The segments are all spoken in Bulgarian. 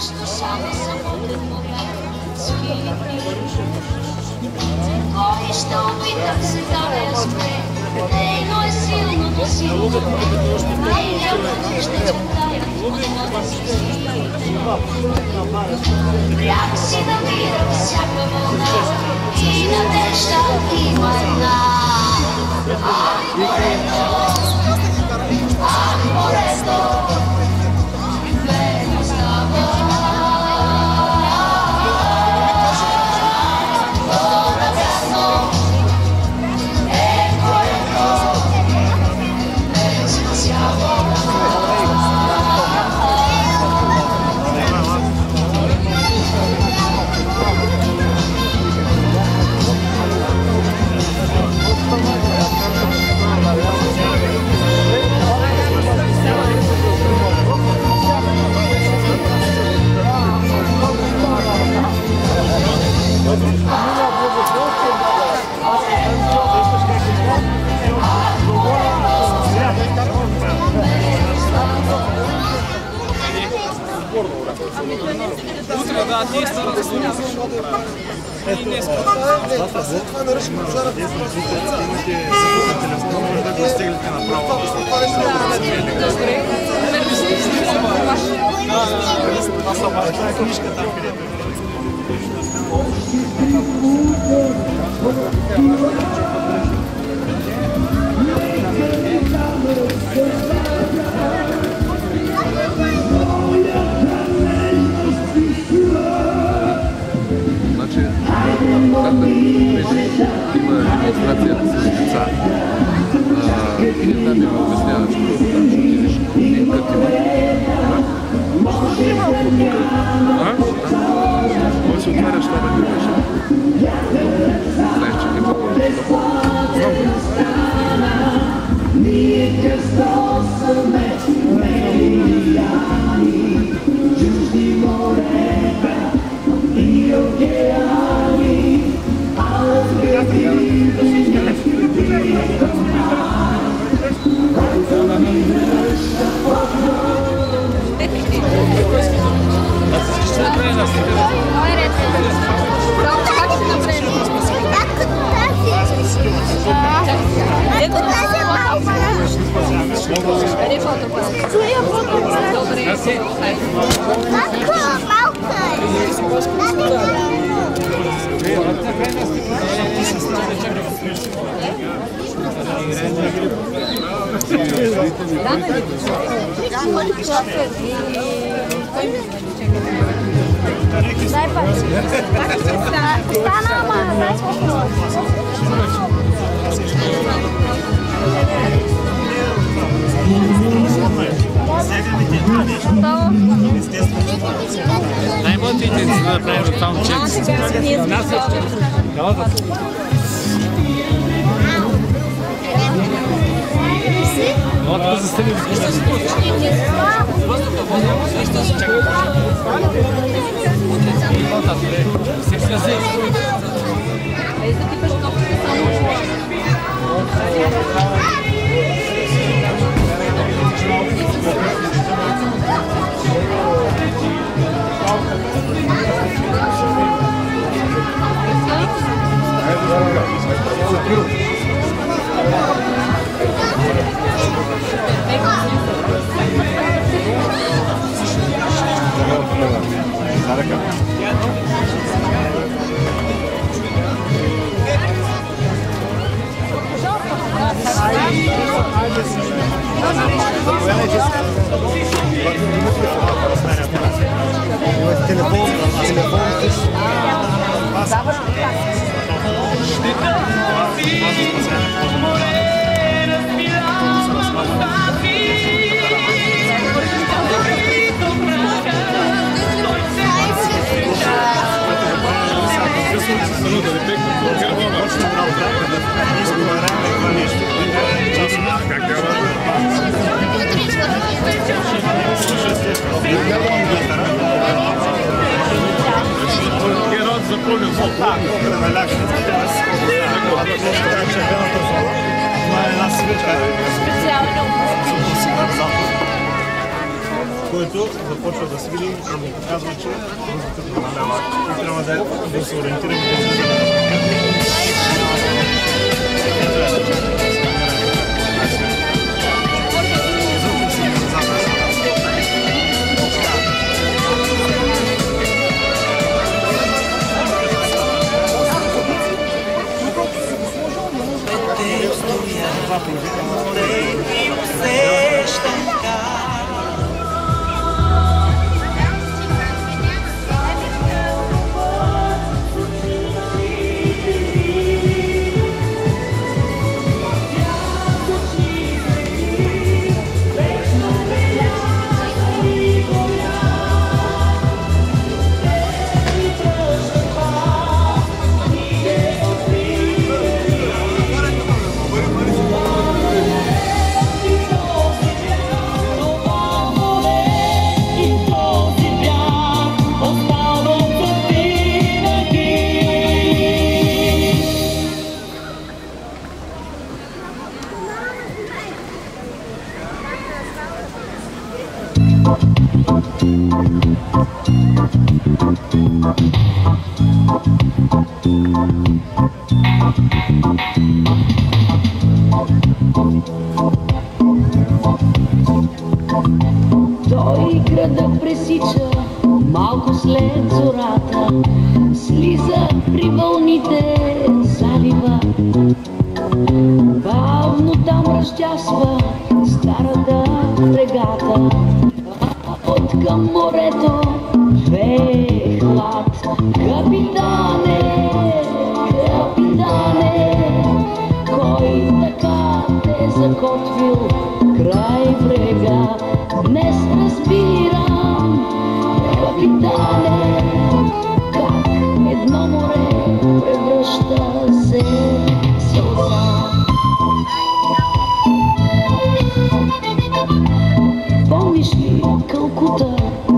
Защо само самотен момент скини? Кой ще опитам се да не спре? Нейно е силно, но силно нейния път ще чертая моята си скините. Бряг си намира всяка вълна и надежда има една. Ах, морето! Ах, морето! Бедно става. Утре да, ние сте разговори. И днес. Това наръчка пазара. Имате телефон, може да го стеглите направо. Добре. Това са бази. Това е книжка там, където. Има демонстрация с деца. И там ми обяснява, че там ще отидеш и като може се отваряш това да гледаш. Знаеш, че какво бъде. Най-мътите си да направим там чек. Отпа за стели. Запомнил, вот так, вот, започва да свири и ни показва, че въздухът намалява. И трябва да се ориентираме да излизаме на Той града пресича малко след зората, слиза при вълните, залива. Бавно там разчасва старата фрегата, от към морето вее хлад. Капитане, капитане, кой така те закотвил край брега? Днес разбирам, капитане, как едно море превръща се в сълза. Помниш ли Калкута,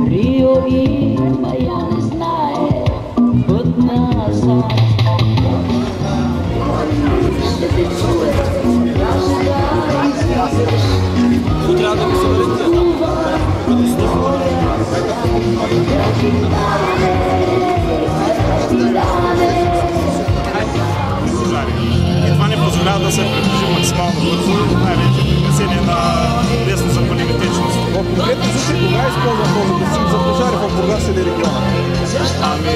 Рио и Мая не знае път назад? Ще те чуе, каже да излизаш. Трябва да ми се върнете. И това не позволява да се приближи максимално бързо, най-вече при гасение на лесно запалими течности. В конкретно случай кога използвам този гасим за пожари в Бургас или региона? Ами,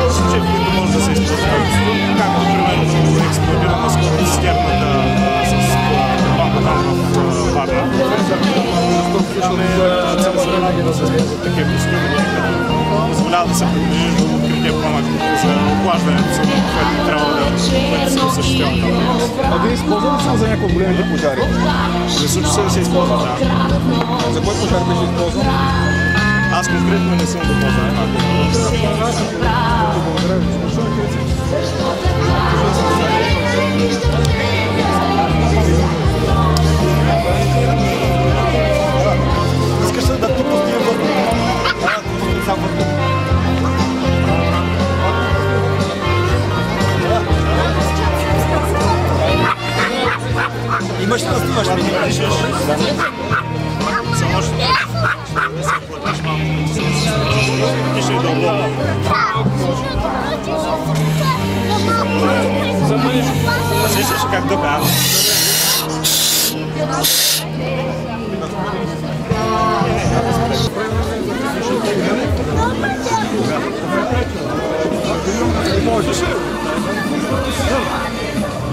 в случай, в които може да се използва както примерно експлодира наскоро цистерната с бомба там в Варна. Там е целесъобразно да се използват такива костюми, които позволява да се приближиш до открития пламък за охлаждането, което трябва да се осъществява към дейност. А вие използвали ли за някои от големите пожари? В случай се да се използва, да. За кой пожар беше използван? Аз конкретно не съм допознал. Благодаря ви. Искаш да ти пустим въздух? Сам въздух. Имаш ли да снимаш ми? Само ще да се платиш малко. Ти ще е дълго. Сещаш как да бе?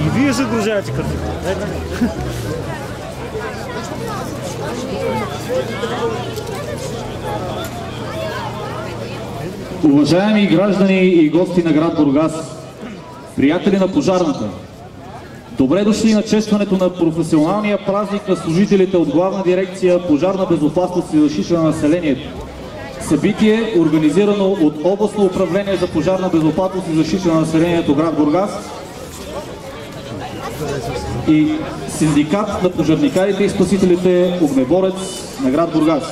И вие загружаете картина. Уважаеми граждани и гости на град Бургас, приятели на пожарната, добре дошли на честването на професионалния празник на служителите от Главна дирекция Пожарна безопасност и защита на населението. Събитие, организирано от Областно управление за пожарна безопасност и защита на населението град Бургас и Синдикат на пожарникарите и спасителите Огнеборец на град Бургас.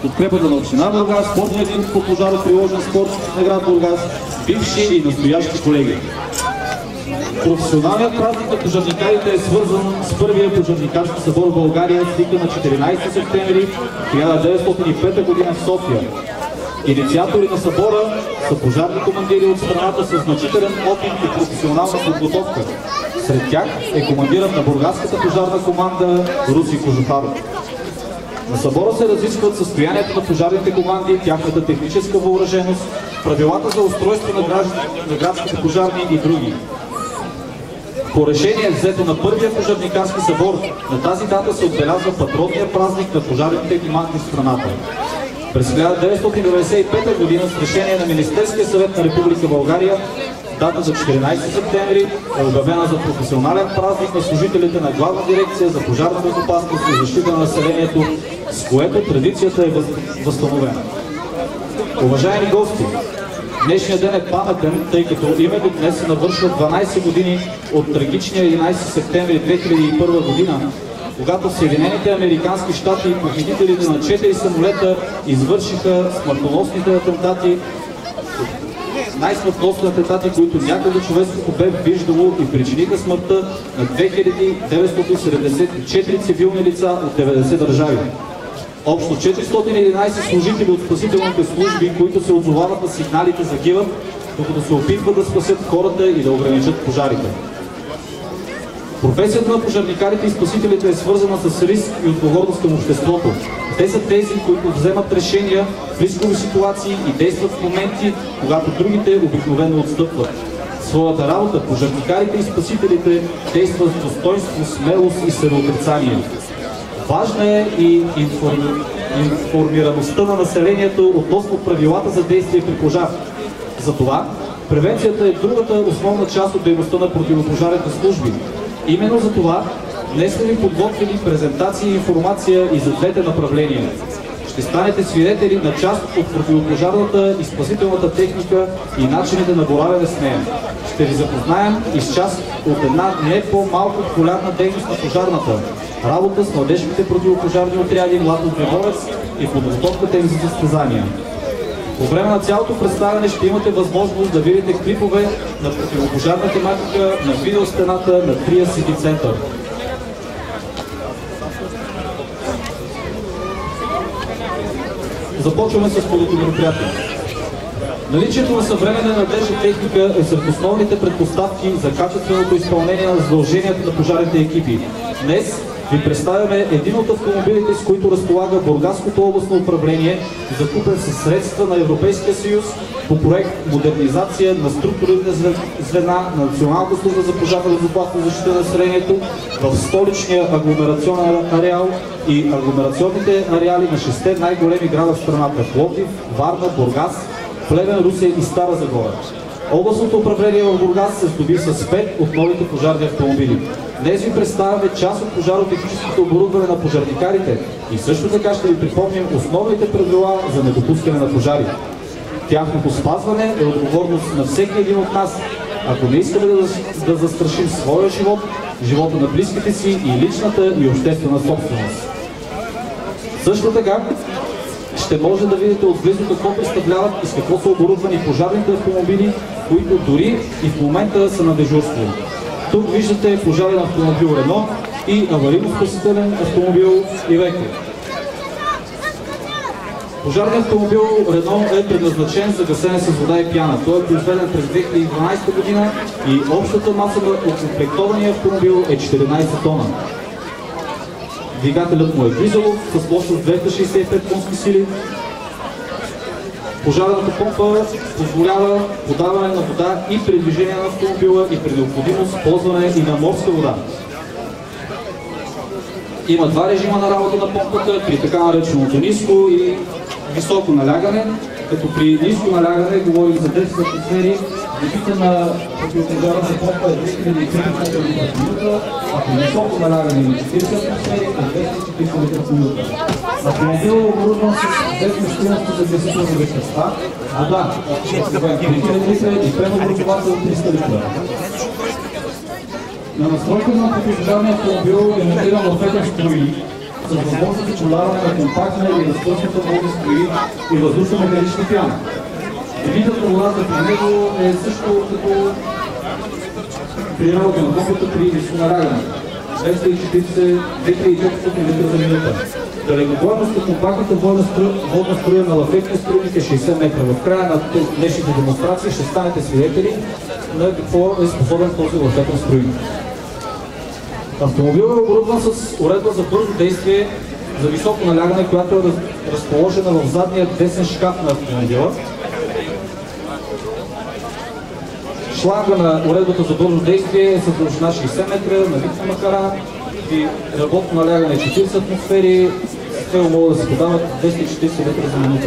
Подкрепата на община Бургас, спортният клуб по пожароприложен спорт на град Бургас, бивши и настоящи колеги. Професионалният празник на пожарникарите е свързан с първия пожарникарски събор в България, свикан на 14 септември 1905 г. в София. Инициатори на събора са пожарни командири от страната с значителен опит и професионална подготовка. Сред тях е командирът на Бургаската пожарна команда Руси Кожухаров. На събора се разискват състоянието на пожарните команди, тяхната техническа въоръженост, правилата за устройство на градските пожарни и други. По решение взето на първия пожарникарски събор, на тази дата се отбелязва патронния празник на пожарните команди в страната. През 1995 г. с решение на Министерския съвет на Република България, дата за 14 септември е обявена за професионален празник на служителите на Главна дирекция за пожарна безопасност и защита на населението, с което традицията е възстановена. Уважаеми гости, днешният ден е паметен, тъй като именно днес се навършват 12 години от трагичния 11 септември 2001 година, когато Съединените американски щати и победителите на 4 самолета извършиха смъртоносните атентати, най-смъртоносни атентати, които някога човечеството бе виждало и причиниха смъртта на 2974 цивилни лица от 90 държави. Общо 411 служители от спасителните служби, които се отзовават на сигналите, загиват, докато се опитват да спасят хората и да ограничат пожарите. Професията на пожарникарите и спасителите е свързана с риск и отговорност към обществото. Те са тези, които вземат решения в рискови ситуации и действат в моменти, когато другите обикновено отстъпват. Своята работа пожарникарите и спасителите действат с достоинство, смелост и самоотрицание. Важна е и информираността на населението относно правилата за действие при пожар. Затова превенцията е другата основна част от дейността на противопожарните служби. Именно за това днес сме ви подготвили презентация и информация и за двете направления. Ще станете свидетели на част от противопожарната и спасителната техника и начините на боравене с нея. Ще ви запознаем и с част от една не по-малко популярна дейност на пожарната – работа с младежките противопожарни отряди Младоотбивовец и подготовката им за състезания. По време на цялото представяне ще имате възможност да видите клипове на противопожарна тематика на видеостената на Tria City Center. Започваме с първото мероприятие. Наличието на съвременна надежда техника е сред основните предпоставки за качественото изпълнение на задълженията на пожарните екипи. Днес ви представяме един от автомобилите, с които разполага Бургаското областно управление, закупен със средства на Европейския съюз по проект модернизация на структурните звена на Националната служба за пожарна безопасност и защита на населението в столичния агломерационен ареал и агломерационните ареали на 6 най-големи града в страната – Пловдив, Варна, Бургас, Плевен, Русе и Стара Загора. Областното управление в Бургас се здоби с 5 от новите пожарни автомобили. Днес ви представяме част от пожаротехническото оборудване на пожарникарите и също така ще ви припомним основните правила за недопускане на пожари. Тяхното спазване е отговорност на всеки един от нас, ако не искаме да застрашим своя живот, живота на близките си и личната и обществена собственост. Също така ще може да видите отблизо какво представляват и с какво са оборудвани пожарните автомобили, които дори и в момента са на дежурство. Тук виждате пожарен автомобил Рено и аварийно-спасителен автомобил Ивеко. Пожарният автомобил Рено е предназначен за гасене с вода и пяна. Той е произведен през 2012 година и общата маса на окомплектования автомобил е 14 тона. Двигателят му е дизелов с мощност 265 конски сили. Пожарната помпа позволява подаване на вода и при движение на автомобила и при необходимост ползване и на морска вода. Има два режима на работа на помпата, при така нареченото ниско и високо налягане, като при ниско налягане говорим за 10 атмосфери, дебита на противопожарната помпа е 2400 литра в минута, а при високо налягане на 40 атмосфери е 240 литра в минута. Автомобил е оборудван с 2 мощности за гасителни вещества, вода, 3000 литра и преобразовател 300 литра. На настройка на противопожарния автомобил е монтиран лафетен струи, с възможност за подаване на компактна или разпръсната водни струи и въздушно-механични пяна. Видът на водата при него е също като при работа на помпата при високоналягане 2400 литра за минута. Далекоглавност на компактната водна струя на лафетния струйник е 60 метра. В края на днешните демонстрации ще станете свидетели на какво е способен този лафетен струйник. Автомобилът е оборудван с уредба за бързо действие за високо налягане, която е разположена в задния десен шкаф на автомобила. Шланга на уредбата за бързо действие е с дължина 60 метра, налична макара и работно налягане 40 атмосфери, с цел могат да се подават 240 литра за минута.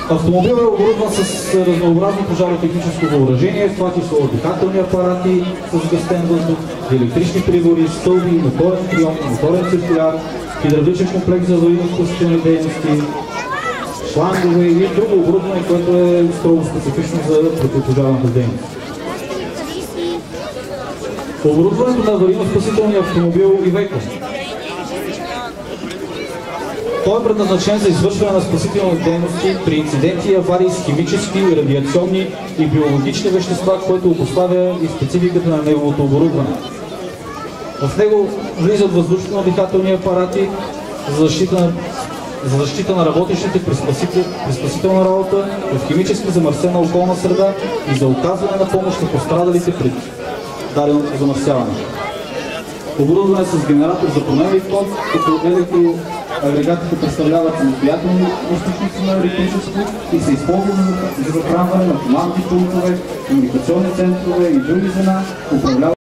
Автомобилът е оборудван с разнообразно пожаротехническо въоръжение, в това число дихателни апарати с гъстен въздух, електрични прибори, стълби, моторен прием, моторен циркуляр, хидравличен комплекс за аварийно-спасителни дейности, шлангове и друго оборудване, което е строго специфично за противопожарната дейност. Оборудването на аварийно-спасителния автомобил Ивеко. Той е предназначен за извършване на спасителни дейности при инциденти и аварии с химически, радиационни и биологични вещества, което обуславя и спецификата на неговото оборудване. В него влизат въздушно-дихателни апарати за защита на работещите при спасителна работа в химически замърсена околна среда и за оказване на помощ на пострадалите при даденото замърсяване. Оборудване с генератор за променлив ток, като електроагрегатите представляват самостоятелни източници на електричество и се използват за захранване на командни пунктове, комуникационни центрове и други звена,